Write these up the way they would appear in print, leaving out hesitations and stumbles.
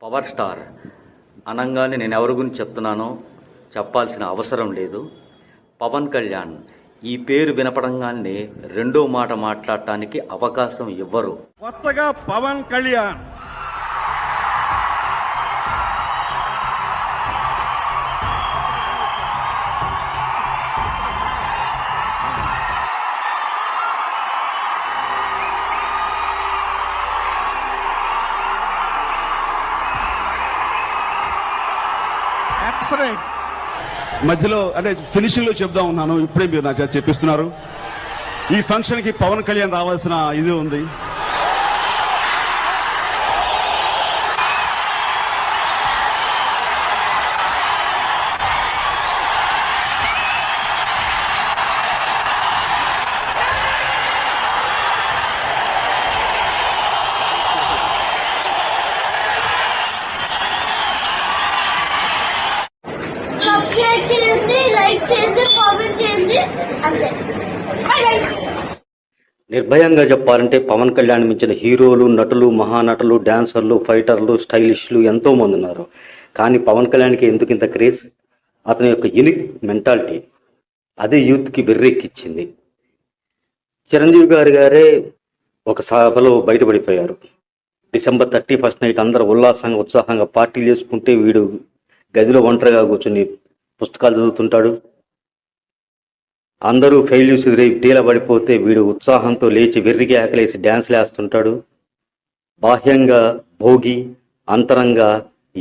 Power star అనంగానే నేను ఎవరి గురించి చెప్తున్నానో చెప్పాల్సిన అవసరం లేదు. పవన్ కళ్యాణ్ ఈ పేరు వినపడంగానే రెండో మాట మాట్లాడటానికి అవకాశం ఇవ్వరు. కొత్తగా పవన్ కళ్యాణ్ మధ్యలో అంటే ఫినిషింగ్ లో చెప్తా ఉన్నాను. ఇప్పుడే మీరు నాకు చెప్పిస్తున్నారు. ఈ ఫంక్షన్ కి పవన్ కళ్యాణ్ రావాల్సిన ఇది ఉంది. నిర్భయంగా చెప్పాలంటే పవన్ కళ్యాణ్ మించిన హీరోలు, నటులు, మహానటులు, డాన్సర్లు, ఫైటర్లు, స్టైలిష్లు ఎంతో మంది ఉన్నారు. కానీ పవన్ కళ్యాణ్కి ఎందుకు ఇంత క్రేజ్? అతని యొక్క యూనిక్ మెంటాలిటీ అదే యూత్కి వెర్రెక్కిచ్చింది. చిరంజీవి గారే ఒక సభలో బయటపడిపోయారు. December 31 నైట్ అందరూ ఉల్లాసంగా ఉత్సాహంగా పార్టీలు చేసుకుంటే వీడు గదిలో ఒంటరిగా కూర్చొని పుస్తకాలు చదువుతుంటాడు. అందరూ ఫెయిల్యూస్ డీల పడిపోతే వీడు ఉత్సాహంతో లేచి వెర్రికి ఆకలేసి డ్యాన్స్లు వేస్తుంటాడు. బాహ్యంగా భోగి, అంతరంగా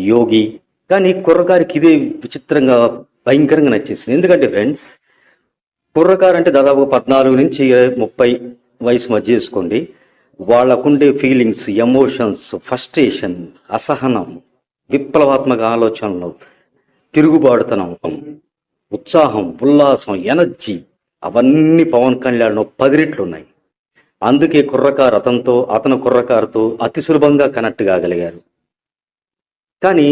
యోగి. కానీ కుర్రకారికి ఇదే విచిత్రంగా భయంకరంగా నచ్చేసింది. ఎందుకంటే ఫ్రెండ్స్, కుర్రకారు అంటే దాదాపు 14 నుంచి 30 వయసు మధ్య చేసుకోండి. వాళ్ళకుండే ఫీలింగ్స్, ఎమోషన్స్, ఫ్రస్ట్రేషన్, అసహనం, విప్లవాత్మక ఆలోచనలు, తిరుగుబాటుతనం, ఉత్సాహం, ఉల్లాసం, ఎనర్జీ అవన్నీ పవన్ కళ్యాణ్ 10 రెట్లు ఉన్నాయి. అందుకే కుర్రకారు అతను కుర్రకారుతో అతి సులభంగా కనెక్ట్ కాగలిగారు. కానీ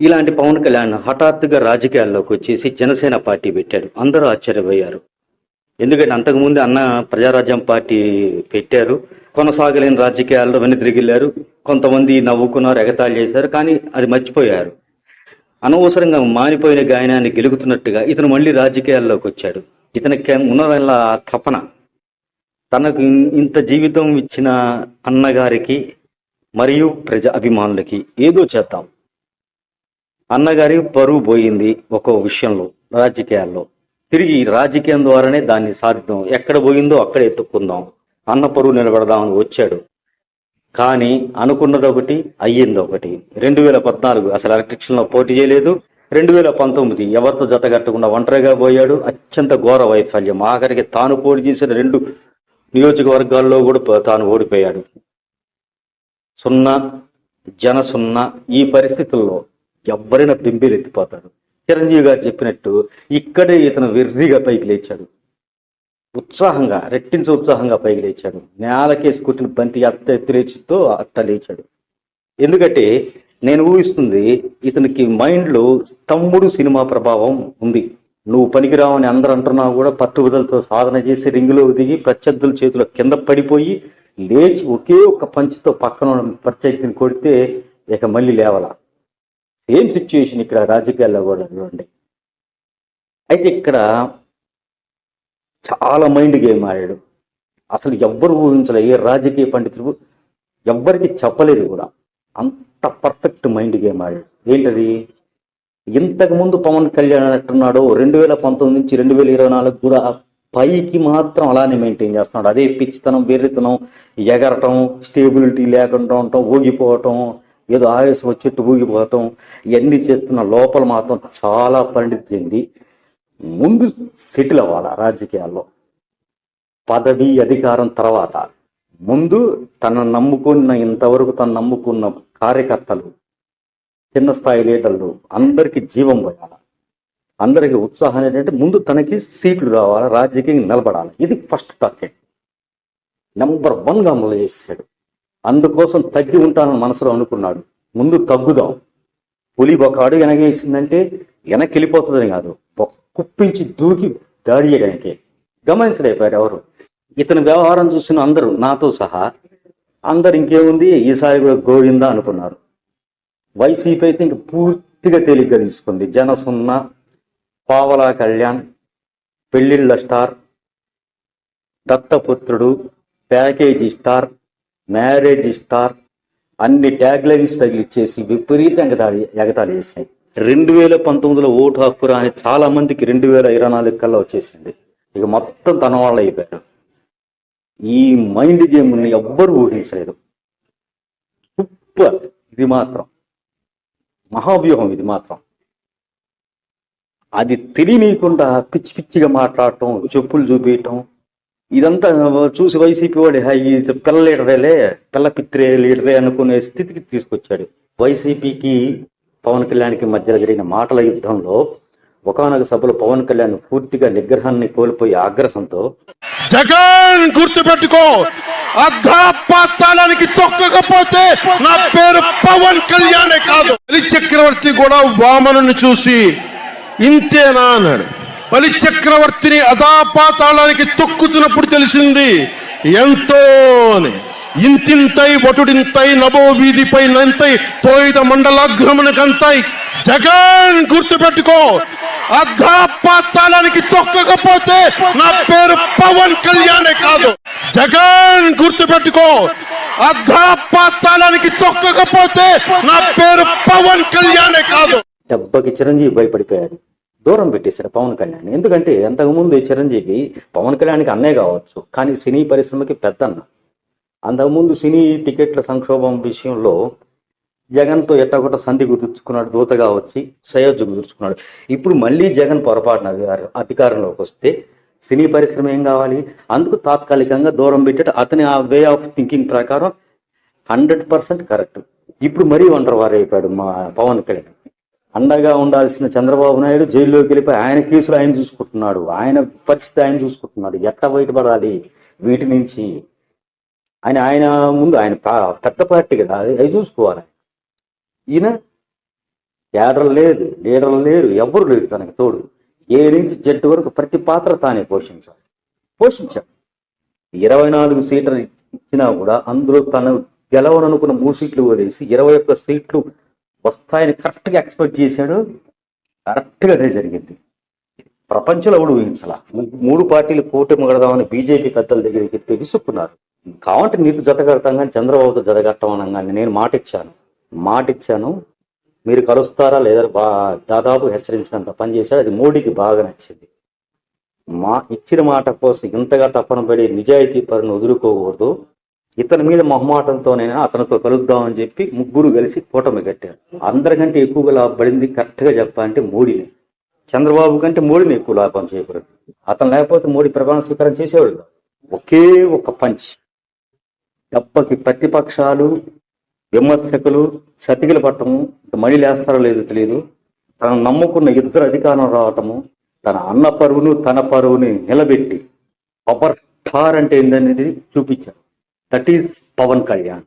ఇలాంటి పవన్ కళ్యాణ్ హఠాత్తుగా రాజకీయాల్లోకి వచ్చేసి జనసేన పార్టీ పెట్టాడు. అందరూ ఆశ్చర్యపోయారు. ఎందుకంటే అంతకుముందు అన్న ప్రజారాజ్యం పార్టీ పెట్టారు. కొనసాగలేని రాజకీయాల్లో వెనుదిరిగిల్లారు. కొంతమంది నవ్వుకున్నారు, ఎగతాళి చేశారు. కానీ అది మర్చిపోయారు. అనవసరంగా మానిపోయిన గాయనాన్ని గెలుగుతున్నట్టుగా ఇతను మళ్ళీ రాజకీయాల్లోకి వచ్చాడు. ఇతనికి ఉన్న తపన, తనకు ఇంత జీవితం ఇచ్చిన అన్నగారికి మరియు ప్రజా అభిమానులకి ఏదో చేద్దాం. అన్నగారి పరువు పోయింది ఒక్కో విషయంలో, రాజకీయాల్లో. తిరిగి రాజకీయం ద్వారానే దాన్ని సాధిద్దాం. ఎక్కడ పోయిందో అక్కడే ఎత్తుక్కుందాం, అన్న పరువు నిలబడదామని వచ్చాడు. కానీ అనుకున్నది ఒకటి, అయ్యింది ఒకటి. 2014 అసలు ఎలక్షన్లో పోటీ చేయలేదు. 2019 ఎవరితో జతగట్టకుండా ఒంటరిగా పోయాడు. అత్యంత ఘోర వైఫల్యం. ఆఖరికి తాను పోటీ చేసిన 2 నియోజకవర్గాల్లో కూడా తాను ఓడిపోయాడు. 0 జన 0. ఈ పరిస్థితుల్లో ఎవరైనా బింబేలెత్తిపోతాడు. చిరంజీవి గారు చెప్పినట్టు ఇక్కడే ఇతను వెర్రిగా పైకి లేచాడు. ఉత్సాహంగా, రెట్టించి ఉత్సాహంగా పైకి లేచాడు. నేలకేసి కుట్టిన బంతి ఎత్తిలేచుతో అట్ట లేచాడు. ఎందుకంటే నేను ఊహిస్తుంది, ఇతనికి మైండ్లో తమ్ముడు సినిమా ప్రభావం ఉంది. నువ్వు పనికిరావని అందరూ అంటున్నా కూడా పట్టుబదలతో సాధన చేసి రింగులో దిగి ప్రత్యర్థుల చేతిలో కింద పడిపోయి లేచి ఒకే ఒక్క పంచుతో పక్కన ప్రత్యర్థిని కొడితే ఇక మళ్ళీ లేవాల. సేమ్ సిచ్యువేషన్ ఇక్కడ రాజకీయాల్లో కూడా చూడండి. అయితే ఇక్కడ చాలా మైండ్ గేమ్ ఆడాడు. అసలు ఎవ్వరు ఊహించలే, ఏ రాజకీయ పండితులు ఎవ్వరికి చెప్పలేదు కూడా. అంత పర్ఫెక్ట్ మైండ్ గేమ్ ఆడాడు. ఏంటది? ఇంతకుముందు పవన్ కళ్యాణ్ అంటున్నాడు 2019 నుంచి 2024 కూడా పైకి మాత్రం అలానే మెయింటైన్ చేస్తున్నాడు. అదే పిచ్చితనం, బెర్రితనం, ఎగరటం, స్టేబిలిటీ లేకుండా ఉండటం, ఊగిపోవటం, ఏదో ఆవేశం వచ్చేట్టు ఊగిపోవటం, ఇవన్నీ చేస్తున్న లోపల మాత్రం చాలా పరిణితి చెంది ముందు సెటిల్ అవ్వాలి రాజకీయాల్లో. పదవి, అధికారం తర్వాత ముందు ఇంతవరకు తను నమ్ముకున్న కార్యకర్తలు, చిన్న స్థాయి లీడర్లు అందరికీ జీవం పోయాలి. అందరికీ ఉత్సాహం ఏంటంటే ముందు తనకి సీట్లు రావాలి, రాజకీయం నిలబడాలి. ఇది ఫస్ట్ టార్గెట్. నెంబర్ 1గా అమలు చేశాడు. అందుకోసం తగ్గి ఉంటానని మనసులో అనుకున్నాడు. ముందు తగ్గుదాం. పులి ఒక అడుగు వెనకేసిందంటే వెనక్కి వెళ్ళిపోతుందని కాదు, కుప్పించి దూకి దాడి చేయడానికి. గమనించలేపారు ఎవరు. ఇతని వ్యవహారం చూసిన అందరూ, నాతో సహా అందరు ఇంకేముంది ఈసారి కూడా గోవిందా అనుకున్నారు. వైసీపీ అయితే ఇంక పూర్తిగా తేలిగ్గా తీసుకుంది. జనసున్న, పావలా కళ్యాణ్, పెళ్లిళ్ళ స్టార్, దత్తపుత్రుడు, ప్యాకేజీ స్టార్, మ్యారేజ్ స్టార్, అన్ని ట్యాగ్ లైన్స్ తగిలిచ్చేసి విపరీతంగా ఎగతాళి చేసినాయి. 2019లో ఓటు హక్కు రాని చాలా మందికి 2024 కల్లా వచ్చేసింది. ఇక మొత్తం తన వాళ్ళు అయిపోయారు. ఈ మైండ్ గేమ్ని ఎవ్వరు ఊహించలేదు. సూపర్, ఇది మాత్రం మహావ్యూహం. ఇది మాత్రం అది తెలియనీయకుండా పిచ్చి పిచ్చిగా మాట్లాడటం, చెప్పులు చూపించటం, ఇదంతా చూసి వైసీపీ వాడి ఇది పిల్ల లీడరేలే, పిల్ల పిత్రే లీడరే అనుకునే స్థితికి తీసుకొచ్చాడు. వైసీపీకి పవన్ కళ్యాణ్కి మధ్య జరిగిన మాటల యుద్ధంలో ఒకానొక సభలో పవన్ కళ్యాణ్ పూర్తిగా నిగ్రహాన్ని కోల్పోయి ఆగ్రహంతో, జగన్ గుర్తుపెట్టుకో, అర్ధపాతాళానికి తొక్కకపోతే నా పేరు పవన్ కళ్యాణే కాదు. బలి చక్రవర్తి కూడా వామనుని చూసి ఇంతేనా అన్నాడు. బలి చక్రవర్తిని అధాపాతాళానికి తొక్కుతున్నప్పుడు తెలిసింది ఎంతో అని. ఇంతింతై వటుడింతై నభో వీధిపై నంతై తోయిద మండలాగ్రమునకంతై. జగన్ గుర్తుపెట్టుకో, అర్ధపాతాళానికి తొక్కకపోతే నా పేరు పవన్ కళ్యాణే కాదు. జగన్ గుర్తుపెట్టుకో, అర్ధపాతాళానికి తొక్కకపోతే నా పేరు పవన్ కళ్యాణే కాదు. దెబ్బకి చిరంజీవి భయపడిపోయాడు, దూరం పెట్టేశాడు పవన్ కళ్యాణ్. ఎందుకంటే అంతకుముందు చిరంజీవి పవన్ కళ్యాణ్కి అన్నే కావచ్చు, కానీ సినీ పరిశ్రమకి పెద్దన్న. అంతకుముందు సినీ టికెట్ల సంక్షోభం విషయంలో జగన్తో ఎట్టగొట్ట సంధి కుదుర్చుకున్నాడు, దూతగా వచ్చి సయోధ్య కుదుర్చుకున్నాడు. ఇప్పుడు మళ్ళీ జగన్ పొరపాటున అధికారంలోకి వస్తే సినీ పరిశ్రమ ఏం కావాలి? అందుకు తాత్కాలికంగా దూరం పెట్టేట అతని ఆ వే ఆఫ్ థింకింగ్ ప్రకారం 100% కరెక్ట్. ఇప్పుడు మరీ ఒంటరివారు అయిపోయాడు మా పవన్ కళ్యాణ్. అండగా ఉండాల్సిన చంద్రబాబు నాయుడు జైల్లోకి వెళ్ళిపోయి ఆయన కేసులు ఆయన చూసుకుంటున్నాడు, ఆయన పరిస్థితి ఆయన చూసుకుంటున్నాడు. ఎట్లా బయటపడాలి వీటి నుంచి? ఆయన ముందు ఆయన పెద్ద పార్టీ కదా, అవి చూసుకోవాలి. ఈయన క్యాడర్ లేదు, లీడర్ లేరు, ఎవరు లేరు తనకి తోడు. ఏ నుంచి జట్టు వరకు ప్రతి పాత్ర తానే పోషించాడు. 24 సీట్లు ఇచ్చినా కూడా అందులో తను గెలవననుకున్న 3 సీట్లు వదిలేసి 21 సీట్లు వస్తాయని కరెక్ట్గా ఎక్స్పెక్ట్ చేశాడు. కరెక్ట్గా అదే జరిగింది. ప్రపంచంలో ఎవడు ఊహించాల. 3 పార్టీలు కూటమి కడదామని బీజేపీ పెద్దల దగ్గరికి విసుక్కున్నారు. కావంటే నీకు జత కడతాం కానీ చంద్రబాబుతో జత కట్టం అనగానే నేను మాట ఇచ్చాను, మీరు కలుస్తారా లేదా దాదాపు హెచ్చరించినంత పనిచేశాడు. అది మోడీకి బాగా నచ్చింది. ఇచ్చిన మాట కోసం ఇంతగా తప్పన పడి నిజాయితీ పరుని వదులుకోకూడదు. ఇతని మీద మొహమాటంతోనైనా అతనితో కలుద్దామని చెప్పి ముగ్గురు కలిసి కూటమి కట్టారు. అందరికంటే ఎక్కువగా లాభపడింది కరెక్ట్గా చెప్పాలంటే మోడీని. చంద్రబాబు కంటే మోడీని ఎక్కువ లాభం చేయకూడదు. అతను లేకపోతే మోడీ ప్రమాణ స్వీకారం చేసేవాడు. ఒకే ఒక పంచ్ దెబ్బకి ప్రతిపక్షాలు, విమర్శకులు సతికిలు పట్టము, మళ్ళీ లేస్తారో లేదో తెలియదు. తను నమ్ముకున్న 2 అధికారం రావటము, తన అన్న పరువును తన పరువుని నిలబెట్టి పవర్ స్టార్ అంటే ఏందనేది చూపించారు. That is Pawan Kalyan.